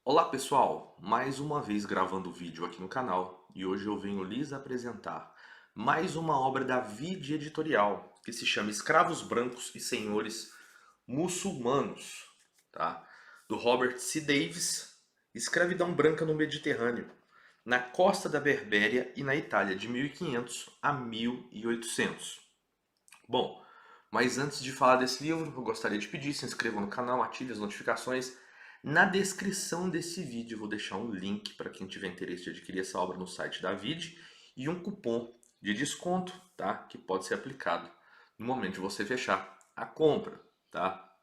Olá pessoal, mais uma vez gravando vídeo aqui no canal e hoje eu venho lhes apresentar mais uma obra da Vide Editorial que se chama Escravos Brancos e Senhores Muçulmanos, tá? Do Robert C. Davis, Escravidão Branca no Mediterrâneo, na costa da Berbéria e na Itália de 1500 a 1800. Bom, mas antes de falar desse livro, eu gostaria de pedir, se inscreva no canal, ative as notificações. Na descrição desse vídeo eu vou deixar um link para quem tiver interesse de adquirir essa obra no site da Vide e um cupom de desconto, tá? Que pode ser aplicado no momento de você fechar a compra, tá?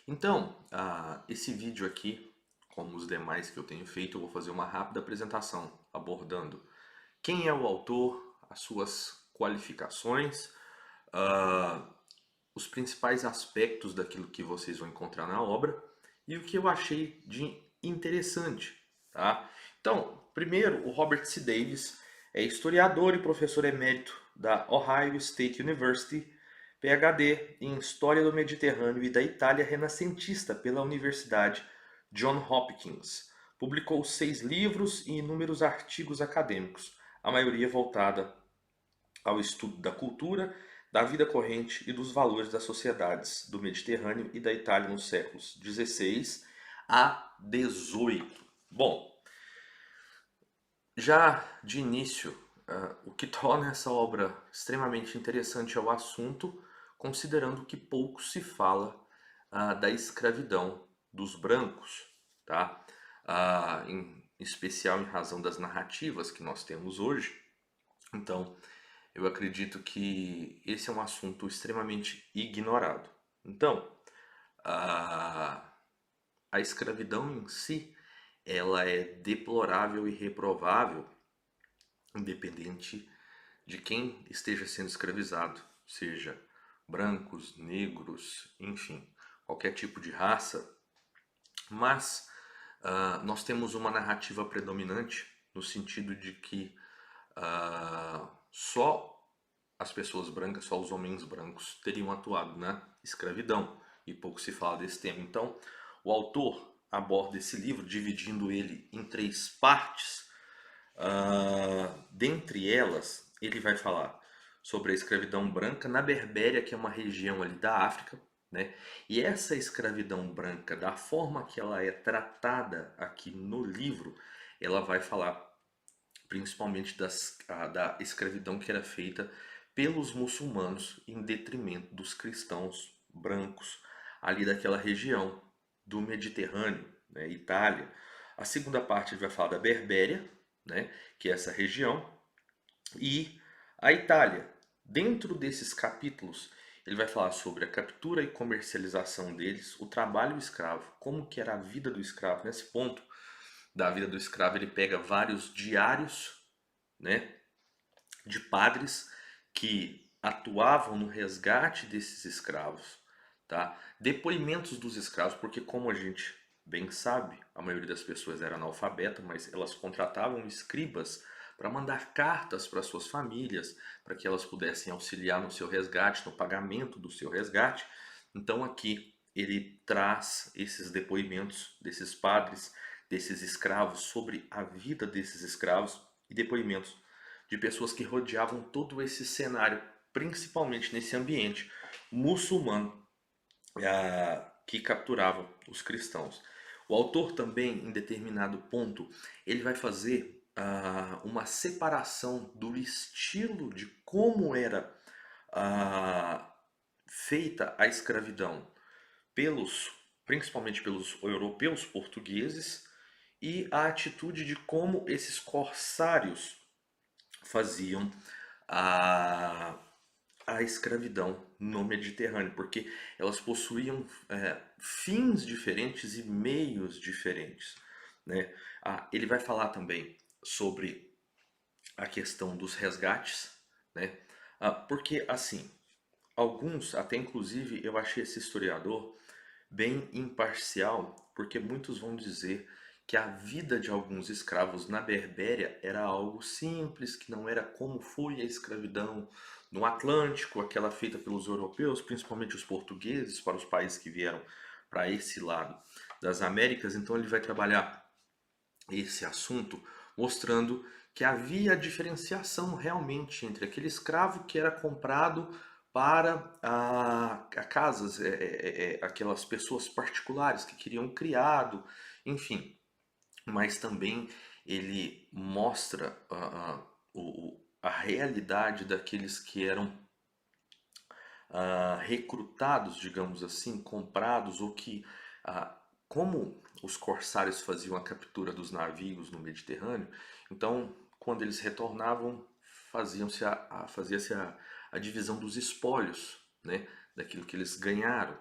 Então, esse vídeo aqui, como os demais que eu tenho feito, eu vou fazer uma rápida apresentação abordando quem é o autor, as suas qualificações, ah, os principais aspectos daquilo que vocês vão encontrar na obra e o que eu achei de interessante, tá? Então, primeiro, o Robert C. Davis é historiador e professor emérito da Ohio State University, PhD em História do Mediterrâneo e da Itália Renascentista pela Universidade Johns Hopkins. Publicou 6 livros e inúmeros artigos acadêmicos, a maioria voltada ao estudo da cultura, da vida corrente e dos valores das sociedades do Mediterrâneo e da Itália nos séculos XVI a XVIII. Bom, já de início, o que torna essa obra extremamente interessante é o assunto, considerando que pouco se fala da escravidão dos brancos, tá? Em especial em razão das narrativas que nós temos hoje. Então, eu acredito que esse é um assunto extremamente ignorado. Então, a, a escravidão em si, ela é deplorável e reprovável, independente de quem esteja sendo escravizado, seja brancos, negros, enfim, qualquer tipo de raça. Mas nós temos uma narrativa predominante no sentido de que só as pessoas brancas, só os homens brancos teriam atuado na escravidão, e pouco se fala desse tema. Então, o autor aborda esse livro dividindo ele em 3 partes. Dentre elas, ele vai falar sobre a escravidão branca na Berbéria, que é uma região ali da África, né? E essa escravidão branca, da forma que ela é tratada aqui no livro, ela vai falar principalmente da escravidão que era feita pelos muçulmanos em detrimento dos cristãos brancos ali daquela região do Mediterrâneo, né, Itália. A segunda parte ele vai falar da Berbéria, né, que é essa região, e a Itália. Dentro desses capítulos, ele vai falar sobre a captura e comercialização deles, o trabalho escravo, como que era a vida do escravo. Nesse ponto da vida do escravo, ele pega vários diários, né, de padres que atuavam no resgate desses escravos, tá? Depoimentos dos escravos, porque como a gente bem sabe, a maioria das pessoas era analfabeta, mas elas contratavam escribas para mandar cartas para suas famílias, para que elas pudessem auxiliar no seu resgate, no pagamento do seu resgate. Então aqui ele traz esses depoimentos desses padres, desses escravos, sobre a vida desses escravos e depoimentos de pessoas que rodeavam todo esse cenário, principalmente nesse ambiente muçulmano que capturava os cristãos. O autor também, em determinado ponto, ele vai fazer uma separação do estilo de como era feita a escravidão pelos, principalmente pelos europeus portugueses, e a atitude de como esses corsários faziam a, a escravidão no Mediterrâneo, porque elas possuíam fins diferentes e meios diferentes, né? Ele vai falar também sobre a questão dos resgates, né? Porque assim, alguns, até inclusive eu achei esse historiador bem imparcial, porque muitos vão dizer que a vida de alguns escravos na Berbéria era algo simples, que não era como foi a escravidão no Atlântico, aquela feita pelos europeus, principalmente os portugueses, para os países que vieram para esse lado. das Américas, então ele vai trabalhar esse assunto mostrando que havia diferenciação realmente entre aquele escravo que era comprado para a casas, aquelas pessoas particulares que queriam criado, enfim, mas também ele mostra a realidade daqueles que eram recrutados, digamos assim, comprados, ou que, como os corsários faziam a captura dos navios no Mediterrâneo, então quando eles retornavam, fazia-se a divisão dos espólios, né, daquilo que eles ganharam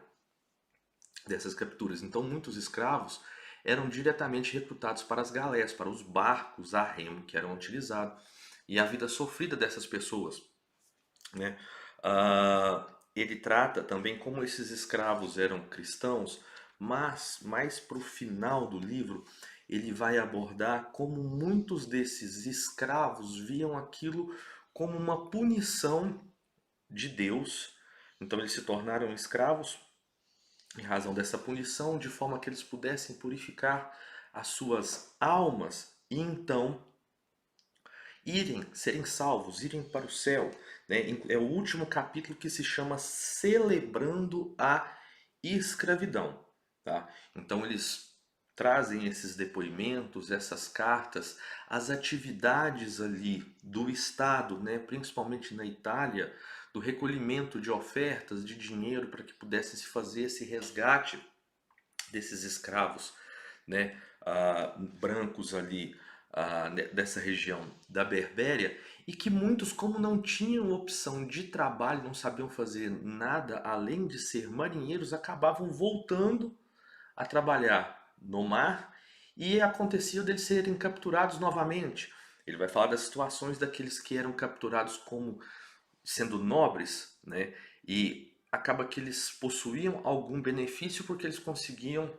dessas capturas. Então muitos escravos eram diretamente recrutados para as galés, para os barcos a remo que eram utilizados, e a vida sofrida dessas pessoas, né? Ele trata também como esses escravos eram cristãos, mas mais para o final do livro ele vai abordar como muitos desses escravos viam aquilo como uma punição de Deus. Então eles se tornaram escravos em razão dessa punição, de forma que eles pudessem purificar as suas almas e então serem salvos, irem para o céu, né? É o último capítulo que se chama Celebrando a Escravidão, tá? Então eles trazem esses depoimentos, essas cartas, as atividades ali do Estado, né? Principalmente na Itália, do recolhimento de ofertas de dinheiro para que pudessem se fazer esse resgate desses escravos, né, brancos ali, dessa região da Berbéria, e que muitos, como não tinham opção de trabalho, não sabiam fazer nada além de ser marinheiros, acabavam voltando a trabalhar no mar, e acontecia deles serem capturados novamente. Ele vai falar das situações daqueles que eram capturados como sendo nobres, né? E acaba que eles possuíam algum benefício porque eles conseguiam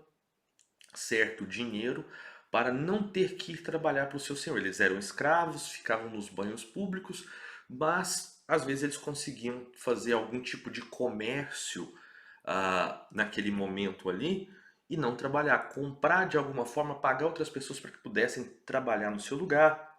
certo dinheiro para não ter que ir trabalhar para o seu senhor. Eles eram escravos, ficavam nos banhos públicos, mas às vezes eles conseguiam fazer algum tipo de comércio naquele momento ali e não trabalhar, comprar de alguma forma, pagar outras pessoas para que pudessem trabalhar no seu lugar,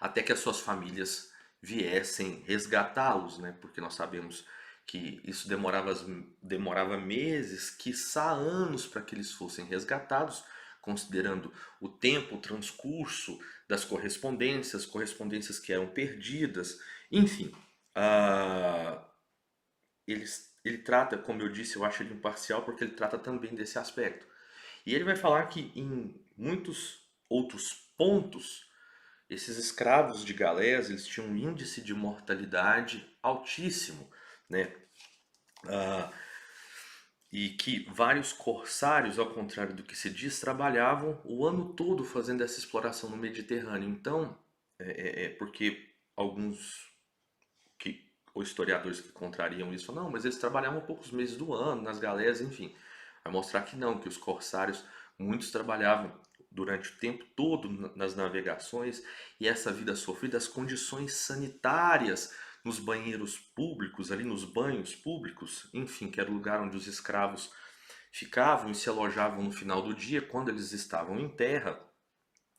até que as suas famílias viessem resgatá-los, né? Porque nós sabemos que isso demorava meses, quiçá anos, para que eles fossem resgatados, considerando o tempo, o transcurso das correspondências, correspondências que eram perdidas, enfim. Ele trata, como eu disse, eu acho ele imparcial porque ele trata também desse aspecto. E ele vai falar que em muitos outros pontos esses escravos de galés, eles tinham um índice de mortalidade altíssimo, né? E que vários corsários, ao contrário do que se diz, trabalhavam o ano todo fazendo essa exploração no Mediterrâneo. Então, porque alguns os historiadores que contrariam isso falam, não, mas eles trabalhavam poucos meses do ano, nas galés, enfim. Vai mostrar que não, que os corsários, muitos trabalhavam durante o tempo todo nas navegações, e essa vida sofrida, as condições sanitárias nos banheiros públicos, ali nos banhos públicos, enfim, que era o lugar onde os escravos ficavam e se alojavam no final do dia, quando eles estavam em terra,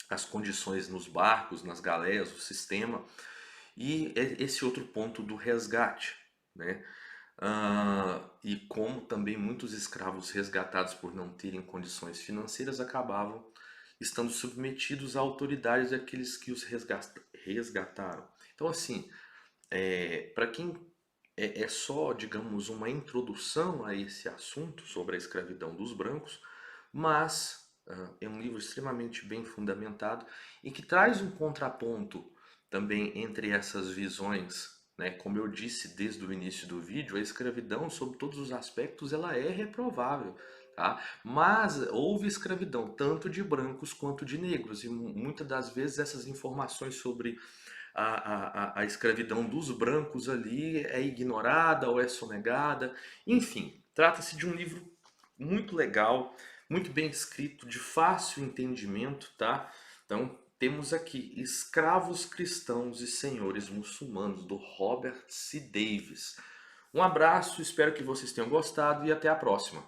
as condições nos barcos, nas galés, o sistema, e esse outro ponto do resgate, né? E como também muitos escravos resgatados por não terem condições financeiras acabavam estando submetidos à autoridade daqueles que os resgataram. Então, assim, para quem é só, digamos, uma introdução a esse assunto sobre a escravidão dos brancos, mas é um livro extremamente bem fundamentado e que traz um contraponto também entre essas visões, né? Como eu disse desde o início do vídeo, a escravidão, sob todos os aspectos, ela é reprovável, tá? Mas houve escravidão tanto de brancos quanto de negros, e muitas das vezes essas informações sobre a escravidão dos brancos ali é ignorada ou é sonegada. Enfim, trata-se de um livro muito legal, muito bem escrito, de fácil entendimento, tá? Então, temos aqui Escravos Cristãos e Senhores Muçulmanos, do Robert C. Davis. Um abraço, espero que vocês tenham gostado e até a próxima.